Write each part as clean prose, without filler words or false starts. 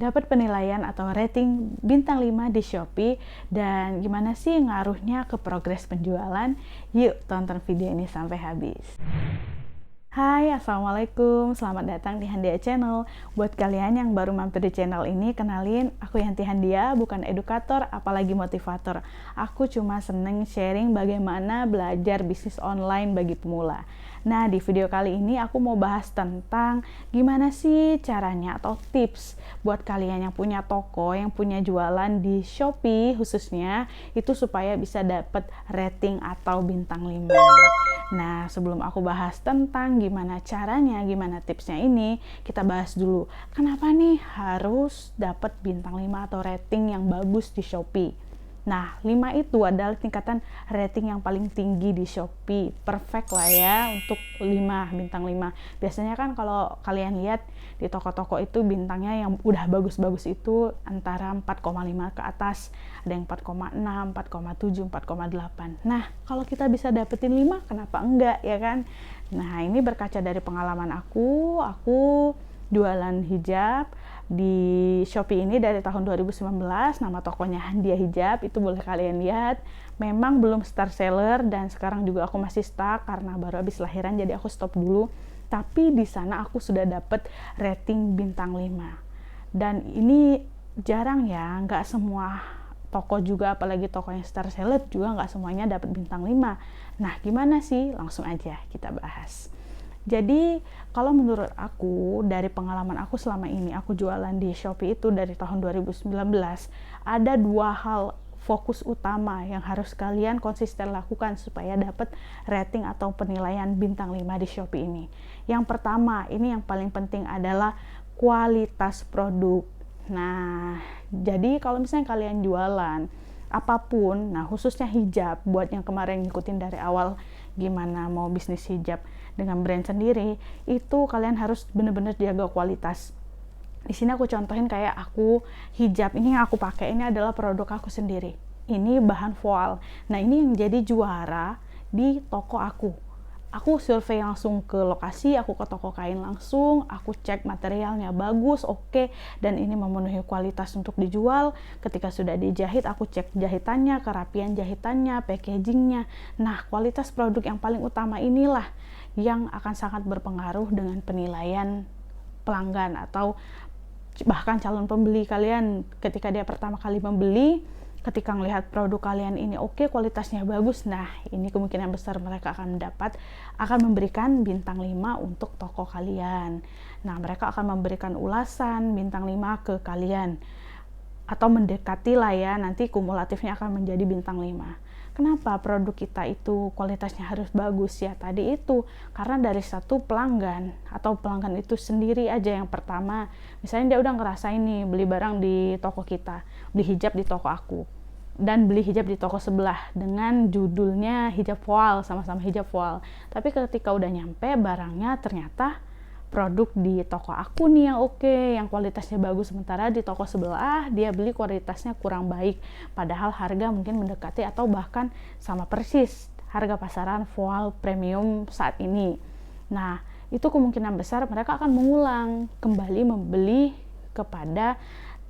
dapat penilaian atau rating bintang 5 di Shopee, dan gimana sih ngaruhnya ke progres penjualan? Yuk tonton video ini sampai habis. Hai, Assalamualaikum, selamat datang di Handia Channel. Buat kalian yang baru mampir di channel ini, kenalin, aku Yanti Handia, bukan edukator, apalagi motivator. Aku cuma seneng sharing bagaimana belajar bisnis online bagi pemula. Nah, di video kali ini aku mau bahas tentang gimana sih caranya atau tips buat kalian yang punya toko, yang punya jualan di Shopee khususnya, itu supaya bisa dapat rating atau bintang 5. Nah, sebelum aku bahas tentang gimana caranya, gimana tipsnya ini, kita bahas dulu. Kenapa nih harus dapat bintang 5 atau rating yang bagus di Shopee? Nah, 5 itu adalah tingkatan rating yang paling tinggi di Shopee. Perfect lah ya untuk 5, bintang 5. Biasanya kan kalau kalian lihat di toko-toko itu bintangnya yang udah bagus-bagus itu antara 4,5 ke atas. Ada yang 4,6, 4,7, 4,8. Nah, kalau kita bisa dapetin 5, kenapa enggak ya kan? Nah, ini berkaca dari pengalaman aku jualan hijab di Shopee ini dari tahun 2019, nama tokonya Handia Hijab, itu boleh kalian lihat. Memang belum star seller dan sekarang juga aku masih stuck karena baru habis lahiran, jadi aku stop dulu. Tapi di sana aku sudah dapat rating bintang 5. Dan ini jarang ya, nggak semua toko juga, apalagi toko yang star seller juga nggak semuanya dapat bintang 5. Nah, gimana sih? Langsung aja kita bahas. Jadi, kalau menurut aku, dari pengalaman aku selama ini, aku jualan di Shopee itu dari tahun 2019, ada 2 hal fokus utama yang harus kalian konsisten lakukan supaya dapat rating atau penilaian bintang 5 di Shopee ini. Yang pertama, ini yang paling penting adalah kualitas produk. Nah, jadi kalau misalnya kalian jualan apapun, nah khususnya hijab, buat yang kemarin ngikutin dari awal gimana mau bisnis hijab dengan brand sendiri, itu kalian harus benar-benar jaga kualitas. Di sini aku contohin kayak aku hijab ini yang aku pakai ini adalah produk aku sendiri. Ini bahan voile. Nah, ini yang jadi juara di toko aku. Aku survei langsung ke lokasi, aku ke toko kain langsung, aku cek materialnya bagus, oke, dan ini memenuhi kualitas untuk dijual. Ketika sudah dijahit, aku cek jahitannya, kerapian jahitannya, packagingnya. Nah, kualitas produk yang paling utama inilah yang akan sangat berpengaruh dengan penilaian pelanggan atau bahkan calon pembeli kalian. Ketika dia pertama kali membeli, ketika melihat produk kalian ini oke, kualitasnya bagus, nah ini kemungkinan besar mereka akan memberikan bintang 5 untuk toko kalian. Nah, mereka akan memberikan ulasan bintang 5 ke kalian atau mendekati lah ya, nanti kumulatifnya akan menjadi bintang 5. Kenapa produk kita itu kualitasnya harus bagus ya? Tadi itu karena dari satu pelanggan atau pelanggan itu sendiri aja yang pertama, misalnya dia udah ngerasain nih beli barang di toko kita, beli hijab di toko aku dan beli hijab di toko sebelah dengan judulnya hijab voile, sama-sama hijab voile. Tapi ketika udah nyampe barangnya ternyata produk di toko aku nih yang oke, yang kualitasnya bagus, sementara di toko sebelah dia beli kualitasnya kurang baik, padahal harga mungkin mendekati atau bahkan sama persis harga pasaran voile premium saat ini. Nah, itu kemungkinan besar mereka akan mengulang kembali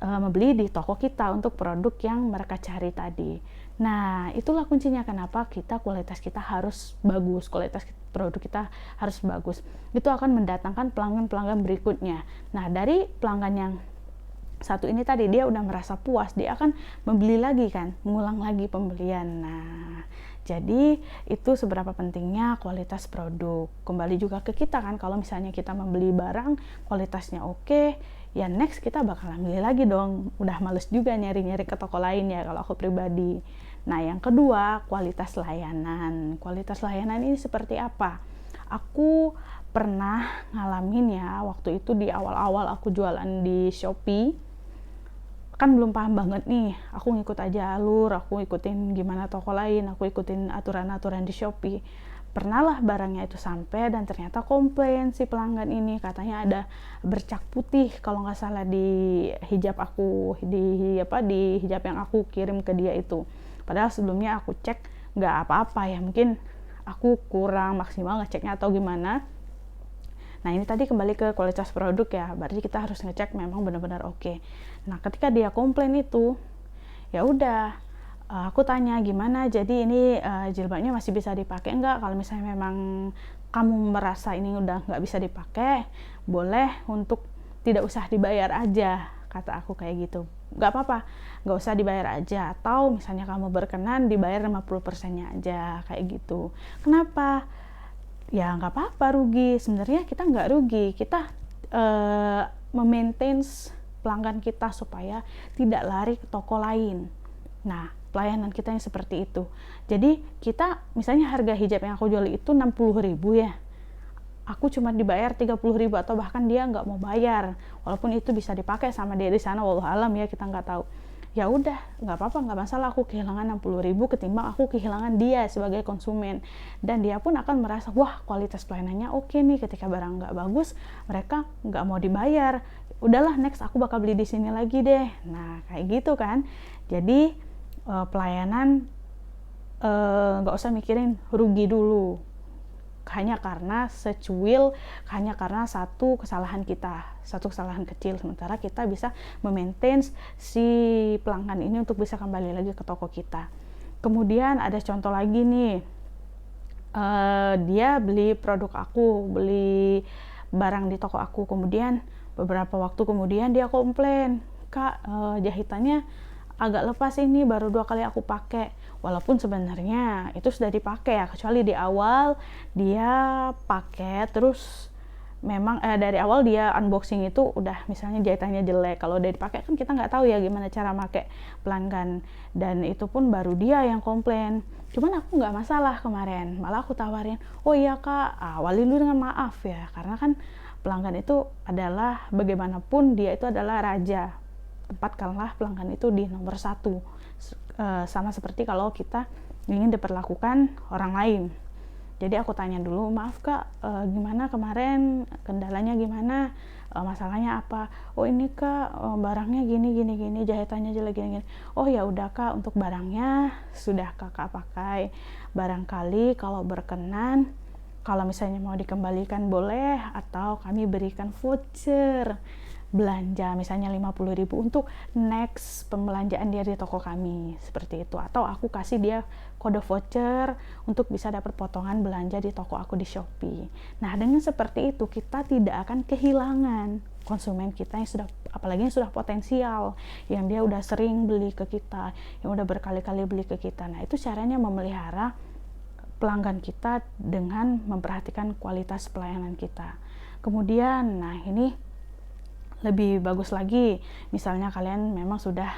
membeli di toko kita untuk produk yang mereka cari tadi. Nah, itulah kuncinya kenapa kualitas kita harus bagus, kualitas produk kita harus bagus. Itu akan mendatangkan pelanggan-pelanggan berikutnya. Nah, dari pelanggan yang satu ini tadi, dia udah merasa puas, dia akan membeli lagi kan, mengulang lagi pembelian. Nah, jadi itu seberapa pentingnya kualitas produk. Kembali juga ke kita kan, kalau misalnya kita membeli barang kualitasnya oke, ya next kita bakalan beli lagi dong. Udah males juga nyari-nyari ke toko lain ya kalau aku pribadi. Nah, yang kedua, kualitas layanan. Kualitas layanan ini seperti apa? Aku pernah ngalamin ya, waktu itu di awal-awal aku jualan di Shopee, kan belum paham banget nih, aku ngikut aja alur, aku ikutin gimana toko lain, aku ikutin aturan-aturan di Shopee. Pernah lah barangnya itu sampai dan ternyata komplain si pelanggan ini, katanya ada bercak putih kalau nggak salah di hijab aku, di hijab yang aku kirim ke dia itu. Padahal sebelumnya aku cek nggak apa-apa ya, mungkin aku kurang maksimal ngeceknya atau gimana. Nah ini tadi kembali ke kualitas produk ya, berarti kita harus ngecek memang benar-benar oke. Nah ketika dia komplain itu, ya udah, aku tanya gimana, jadi ini jilbabnya masih bisa dipakai enggak? Kalau misalnya memang kamu merasa ini udah nggak bisa dipakai, boleh untuk tidak usah dibayar aja, kata aku kayak gitu. Nggak apa-apa, nggak usah dibayar aja, atau misalnya kamu berkenan dibayar 50%-nya aja, kayak gitu. Kenapa? Ya nggak apa-apa rugi, sebenarnya kita nggak rugi, kita memaintain pelanggan kita supaya tidak lari ke toko lain. Nah pelayanan kita yang seperti itu. Jadi kita misalnya harga hijab yang aku jual itu 60.000 ya, aku cuma dibayar 30.000 atau bahkan dia nggak mau bayar, walaupun itu bisa dipakai sama dia di sana, wallahu alam ya, kita nggak tahu. Ya udah, nggak apa-apa, nggak masalah aku kehilangan 60.000 ketimbang aku kehilangan dia sebagai konsumen. Dan dia pun akan merasa, wah kualitas pelayanannya oke nih, ketika barang nggak bagus mereka nggak mau dibayar, udahlah next aku bakal beli di sini lagi deh. Nah kayak gitu kan. Jadi pelayanan nggak usah mikirin rugi dulu hanya karena secuil, hanya karena satu kesalahan kita, satu kesalahan kecil, sementara kita bisa memaintain si pelanggan ini untuk bisa kembali lagi ke toko kita. Kemudian ada contoh lagi nih, dia beli produk aku, beli barang di toko aku, kemudian beberapa waktu kemudian dia komplain, Kak, jahitannya agak lepas ini, baru 2 kali aku pakai. Walaupun sebenarnya itu sudah dipakai ya, kecuali di awal dia pakai terus memang dari awal dia unboxing itu udah misalnya jahitannya jelek. Kalau udah dipakai kan kita nggak tahu ya gimana cara pakai pelanggan, dan itu pun baru dia yang komplain. Cuman aku nggak masalah kemarin, malah aku tawarin, oh iya Kak, awali dulu dengan maaf ya, karena kan pelanggan itu adalah bagaimanapun dia itu adalah raja, tempatkanlah pelanggan itu di nomor 1. Sama seperti kalau kita ingin diperlakukan orang lain. Jadi aku tanya dulu, maaf Kak, gimana kemarin, kendalanya gimana, masalahnya apa? Oh ini Kak, barangnya gini, jahitannya jelek gini. Oh ya udah Kak, untuk barangnya sudah Kakak pakai. Barangkali kalau berkenan, kalau misalnya mau dikembalikan boleh, atau kami berikan voucher belanja misalnya 50.000 untuk next pembelanjaan dia di toko kami, seperti itu. Atau aku kasih dia kode voucher untuk bisa dapat potongan belanja di toko aku di Shopee. Nah dengan seperti itu kita tidak akan kehilangan konsumen kita yang sudah, apalagi yang sudah potensial, yang dia udah sering beli ke kita, yang udah berkali-kali beli ke kita. Nah itu caranya memelihara pelanggan kita dengan memperhatikan kualitas pelayanan kita. Kemudian, nah ini lebih bagus lagi, misalnya kalian memang sudah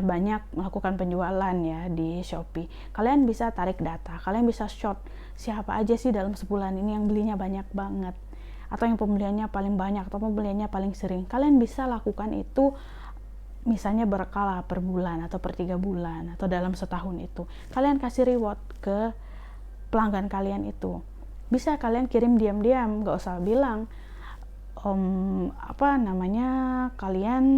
banyak melakukan penjualan ya di Shopee, kalian bisa tarik data, kalian bisa short siapa aja sih dalam sebulan ini yang belinya banyak banget, atau yang pembeliannya paling banyak, atau pembeliannya paling sering. Kalian bisa lakukan itu misalnya berkala per bulan atau per 3 bulan atau dalam setahun. Itu kalian kasih reward ke pelanggan kalian. Itu bisa kalian kirim diam-diam, nggak usah bilang kalian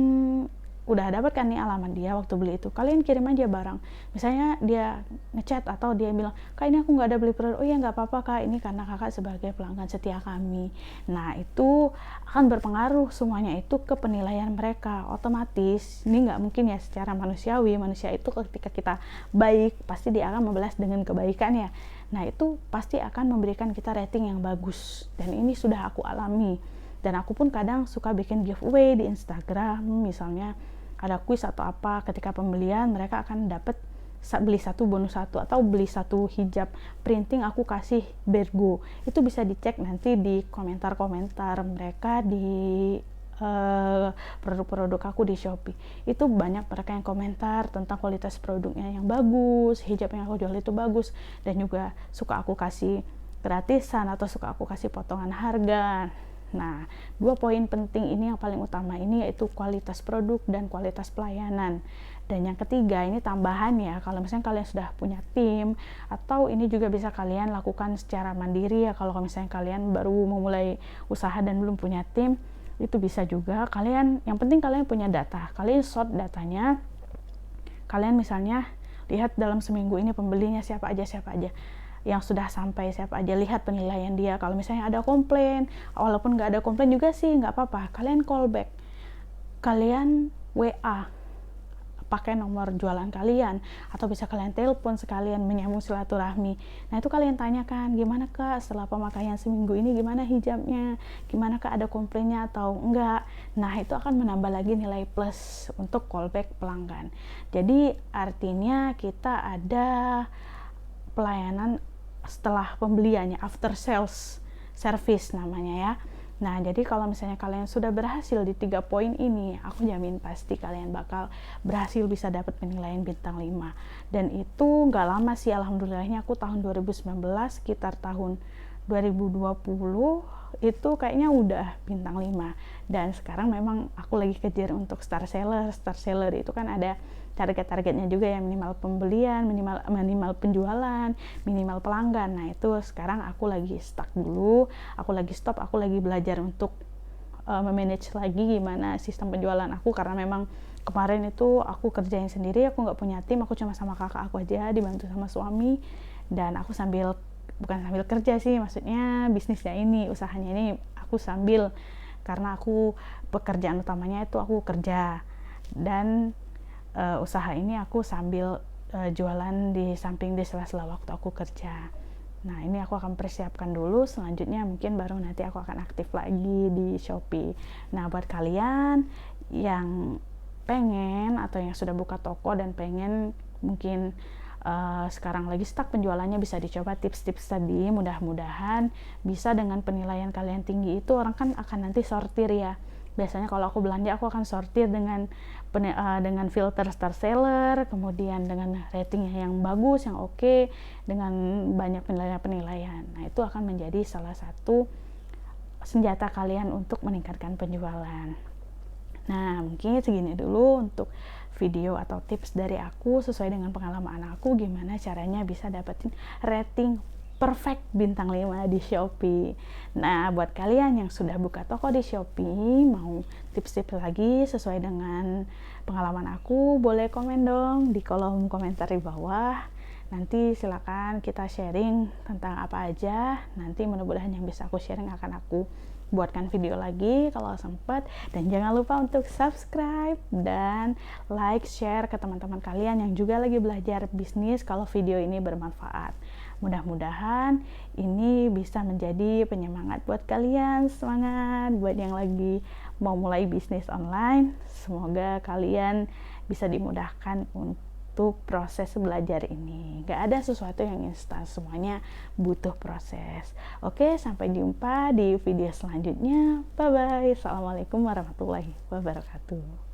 udah dapat kan nih alamat dia waktu beli itu, kalian kirim aja barang. Misalnya dia ngechat atau dia bilang, Kak ini aku nggak ada beli produk, oh ya nggak apa-apa Kak, ini karena kakak sebagai pelanggan setia kami. Nah itu akan berpengaruh semuanya itu ke penilaian mereka. Otomatis ini nggak mungkin ya secara manusiawi, manusia itu ketika kita baik pasti dia akan membalas dengan kebaikan ya. Nah itu pasti akan memberikan kita rating yang bagus, dan ini sudah aku alami. Dan aku pun kadang suka bikin giveaway di Instagram, misalnya ada kuis atau apa, ketika pembelian mereka akan dapat beli 1 bonus 1, atau beli 1 hijab printing aku kasih Bergo. Itu bisa dicek nanti di komentar-komentar mereka di produk-produk aku di Shopee. Itu banyak mereka yang komentar tentang kualitas produknya yang bagus, hijab yang aku jual itu bagus, dan juga suka aku kasih gratisan atau suka aku kasih potongan harga. Nah, 2 poin penting ini yang paling utama ini, yaitu kualitas produk dan kualitas pelayanan. Dan yang ketiga ini tambahan ya, kalau misalnya kalian sudah punya tim, atau ini juga bisa kalian lakukan secara mandiri ya, kalau misalnya kalian baru memulai usaha dan belum punya tim, itu bisa juga kalian, yang penting kalian punya data, kalian sort datanya, kalian misalnya lihat dalam seminggu ini pembelinya siapa aja, yang sudah sampai siapa aja, lihat penilaian dia. Kalau misalnya ada komplain, walaupun nggak ada komplain juga sih nggak apa-apa, kalian call back, kalian WA pakai nomor jualan kalian, atau bisa kalian telepon sekalian menyambung silaturahmi. Nah itu kalian tanyakan, gimana kak setelah pemakaian seminggu ini, gimana hijabnya, gimana kak ada komplainnya atau enggak. Nah itu akan menambah lagi nilai plus untuk callback pelanggan. Jadi artinya kita ada pelayanan setelah pembeliannya, after sales service namanya ya. Nah, jadi kalau misalnya kalian sudah berhasil di 3 poin ini, aku jamin pasti kalian bakal berhasil bisa dapat penilaian bintang 5. Dan itu nggak lama sih, alhamdulillahnya aku tahun 2019, sekitar tahun 2020, itu kayaknya udah bintang 5. Dan sekarang memang aku lagi kejar untuk star seller. Star seller itu kan ada target-targetnya juga ya, minimal pembelian, minimal penjualan, minimal pelanggan. Nah itu sekarang aku lagi stuck dulu, aku lagi stop, aku lagi belajar untuk memanage lagi gimana sistem penjualan aku, karena memang kemarin itu aku kerjain sendiri, aku nggak punya tim, aku cuma sama kakak aku aja, dibantu sama suami, dan aku bukan sambil kerja sih, maksudnya bisnisnya ini, usahanya ini aku sambil, karena aku pekerjaan utamanya itu aku kerja, dan usaha ini aku sambil jualan di samping di sela-sela waktu aku kerja. Nah ini aku akan persiapkan dulu, selanjutnya mungkin baru nanti aku akan aktif lagi di Shopee. Nah buat kalian yang pengen atau yang sudah buka toko dan pengen mungkin sekarang lagi stuck penjualannya, bisa dicoba tips-tips tadi, mudah-mudahan bisa. Dengan penilaian kalian tinggi itu orang kan akan nanti sortir ya. Biasanya kalau aku belanja aku akan sortir dengan filter star seller, kemudian dengan ratingnya yang bagus, yang oke, dengan banyak penilaian. Nah itu akan menjadi salah satu senjata kalian untuk meningkatkan penjualan. Nah mungkin segini dulu untuk video atau tips dari aku sesuai dengan pengalaman aku, gimana caranya bisa dapetin rating perfect bintang 5 di Shopee. Nah, buat kalian yang sudah buka toko di Shopee, mau tips-tips lagi sesuai dengan pengalaman aku, boleh komen dong di kolom komentar di bawah. Nanti silakan kita sharing tentang apa aja. Nanti mudah-mudahan yang bisa aku sharing akan aku buatkan video lagi kalau sempat. Dan jangan lupa untuk subscribe dan like, share ke teman-teman kalian yang juga lagi belajar bisnis kalau video ini bermanfaat. Mudah-mudahan ini bisa menjadi penyemangat buat kalian, semangat buat yang lagi mau mulai bisnis online. Semoga kalian bisa dimudahkan untuk proses belajar ini. Gak ada sesuatu yang instan, semuanya butuh proses. Oke, sampai jumpa di video selanjutnya. Bye-bye. Assalamualaikum warahmatullahi wabarakatuh.